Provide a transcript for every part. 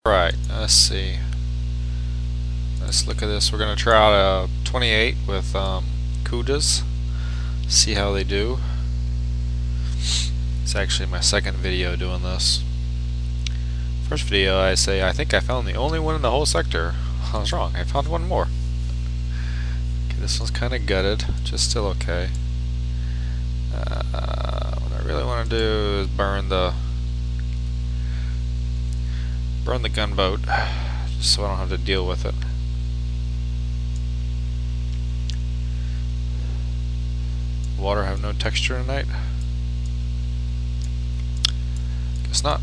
Right, let's see. Let's look at this. We're going to try out a 28 with Cudas. See how they do. It's actually my second video doing this. First video I say I think I found the only one in the whole sector. I was wrong. I found one more. Okay, this one's kind of gutted. Just still okay. What I really want to do is burn the gunboat, just so I don't have to deal with it. Water have no texture tonight? Guess not.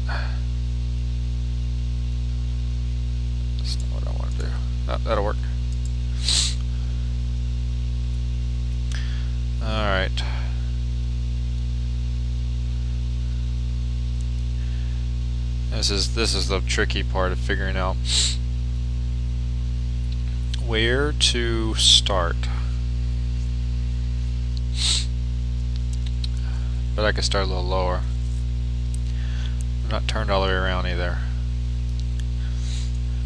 That's not what I want to do. No, that'll work. Alright. This is the tricky part of figuring out where to start. But I could start a little lower. I'm not turned all the way around either.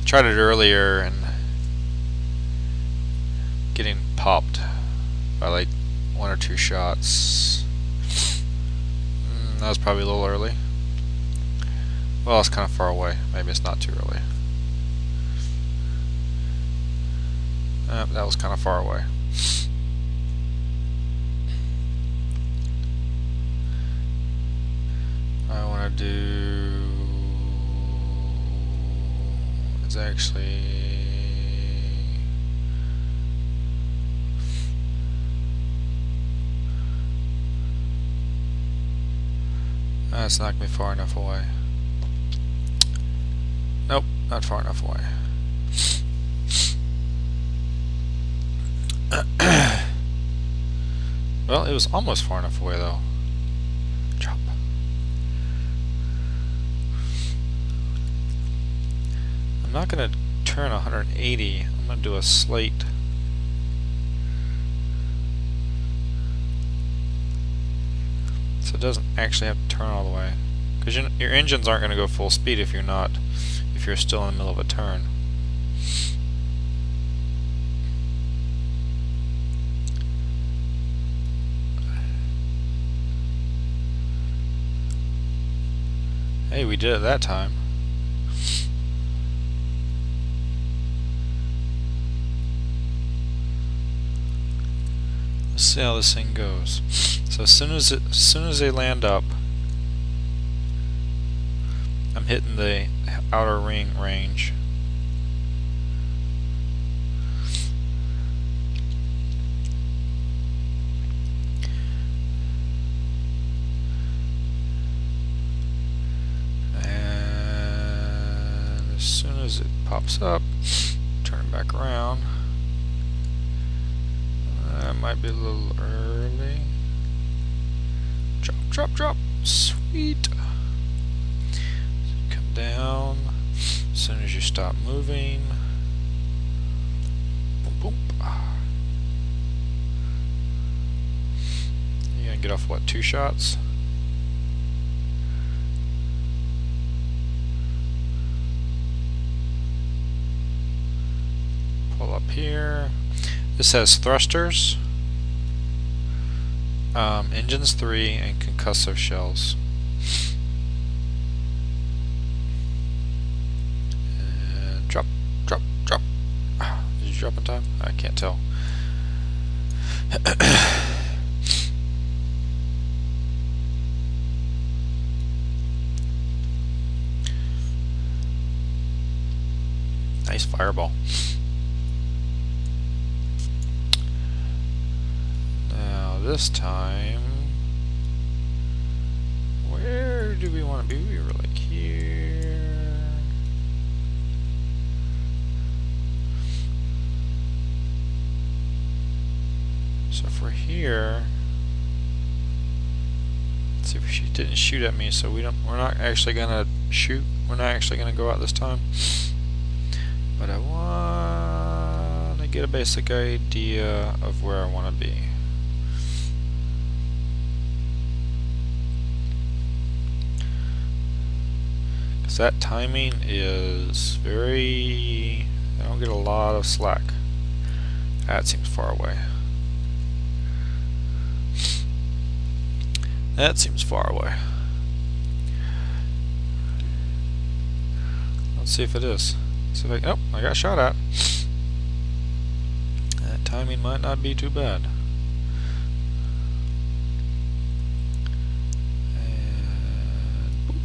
Tried it earlier and getting popped by like 1 or 2 shots. That was probably a little early. Well, it's kind of far away. Maybe it's not too early. That was kind of far away. I want to do is actually that's knocked me far enough away. Nope, not far enough away. Well, it was almost far enough away though. Chop. I'm not going to turn 180. I'm going to do a slate. So it doesn't actually have to turn all the way. Because your engines aren't going to go full speed if you're still in the middle of a turn. Hey, we did it that time. Let's see how this thing goes. So as soon as they land up, I'm hitting the outer ring range. And as soon as it pops up, turn it back around. That might be a little early. Drop, drop, drop. Sweet. Come down. As soon as you stop moving. Boom, boom. You're gonna get off what, 2 shots? Pull up here. This has thrusters, engines 3, and concussive shells. And drop, drop, drop. Did you drop in time? I can't tell. Nice fireball. This time, where do we want to be? We were like here. So if we're here, let's see if she didn't shoot at me. So we're not actually gonna shoot. We're not actually gonna go out this time. But I want to get a basic idea of where I want to be. that timing is very... I don't get a lot of slack. That seems far away. That seems far away. Let's see if it is. See if I, oh, I got shot at. That timing might not be too bad. And boop.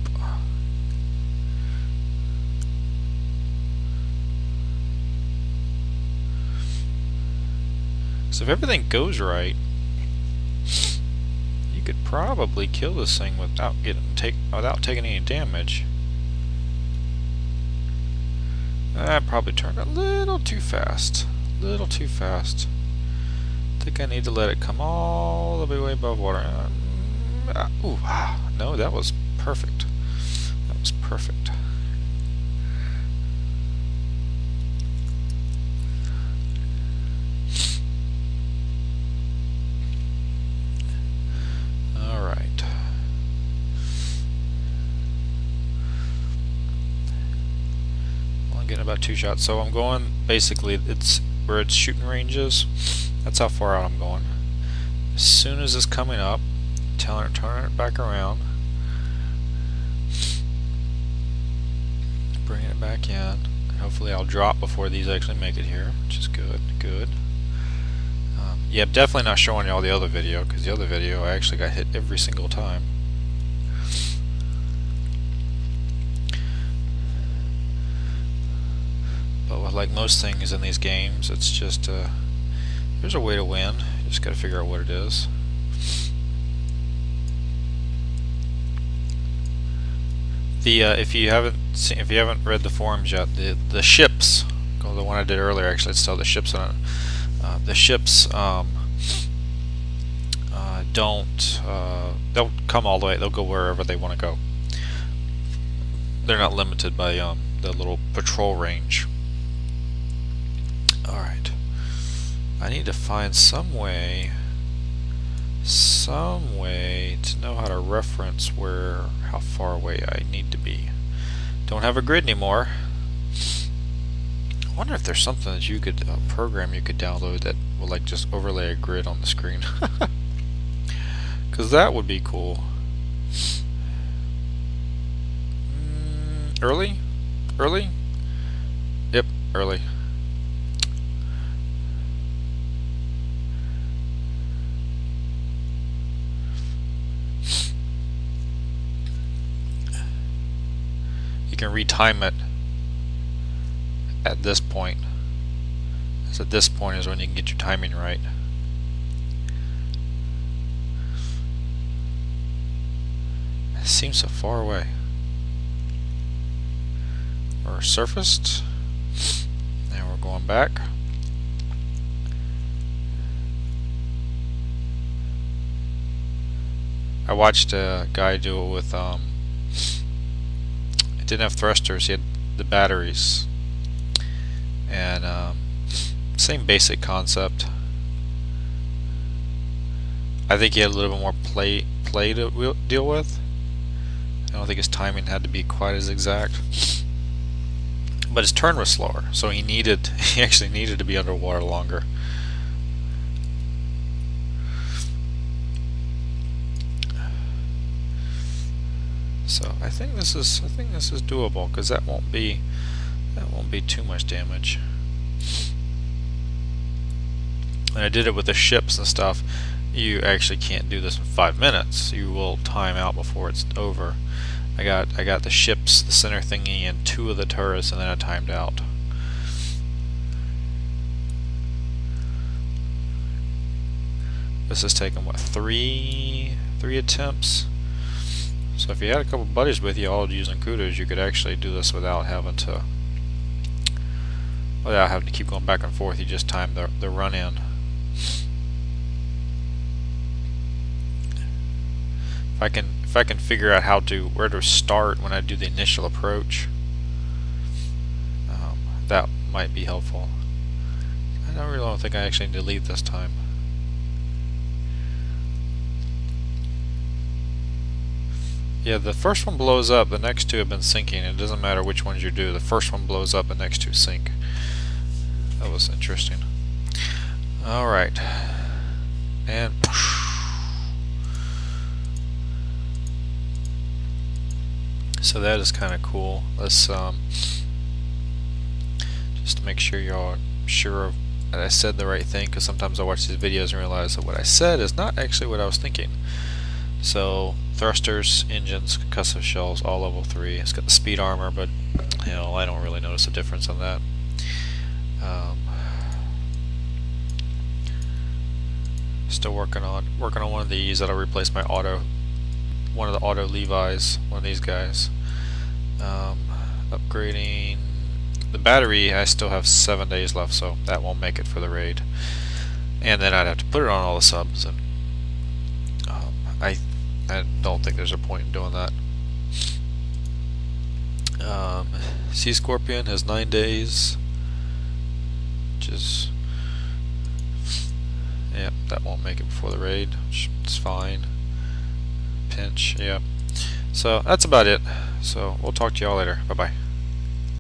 So if everything goes right, you could probably kill this thing without taking any damage. That probably turned a little too fast. A little too fast. I think I need to let it come all the way above water. No, that was perfect. That was perfect. Getting about 2 shots, so I'm going basically it's where its shooting range is. That's how far out I'm going. As soon as it's coming up, turning it back around, bringing it back in, and hopefully I'll drop before these actually make it here, which is good. Yeah, I'm definitely not showing you all the other video, because the other video I actually got hit every single time. But like most things in these games, it's just there's a way to win. You just got to figure out what it is. The if you haven't read the forums yet, the ships, the one I did earlier actually, it's still the ships on it. The ships they'll come all the way. They'll go wherever they want to go. They're not limited by the little patrol range. Alright, I need to find some way to know how to reference how far away I need to be. Don't have a grid anymore. I wonder if there's something that you could, a program you could download that will like just overlay a grid on the screen. Because that would be cool. Early? Early? Yep, early. You can retime it at this point. So at this point is when you can get your timing right. It seems so far away. We're surfaced. Now we're going back. I watched a guy do it with it didn't have thrusters, he had the batteries, and same basic concept. I think he had a little bit more play to deal with. I don't think his timing had to be quite as exact, but his turn was slower, so he actually needed to be underwater longer. So I think this is doable, because that won't be too much damage. And I did it with the ships and stuff. You actually can't do this in 5 minutes. You will time out before it's over. I got the ships, the center thingy, and 2 of the turrets, and then I timed out. This has taken what, 3 attempts? So if you had a couple buddies with you all using Cudas, you could actually do this without having to keep going back and forth. You just time the run in. If I can figure out where to start when I do the initial approach, that might be helpful. I don't think I actually need to leave this time. Yeah, the first one blows up, the next two have been sinking. It doesn't matter which ones you do. The first one blows up, the next two sink. That was interesting. Alright. And so that is kind of cool. Let's just to make sure y'all are sure of that I said the right thing, because sometimes I watch these videos and realize that what I said is not actually what I was thinking. So thrusters, engines, concussive shells, all level 3. It's got the speed armor, but you know, I don't really notice a difference on that. Still working on one of these that'll replace my one of the auto Levi's, one of these guys. Upgrading the battery. I still have 7 days left, so that won't make it for the raid. And then I'd have to put it on all the subs, and I don't think there's a point in doing that. Sea Scorpion has 9 days, which is, yeah, that won't make it before the raid, which is fine. Pinch, yeah. So that's about it. So we'll talk to y'all later. Bye bye.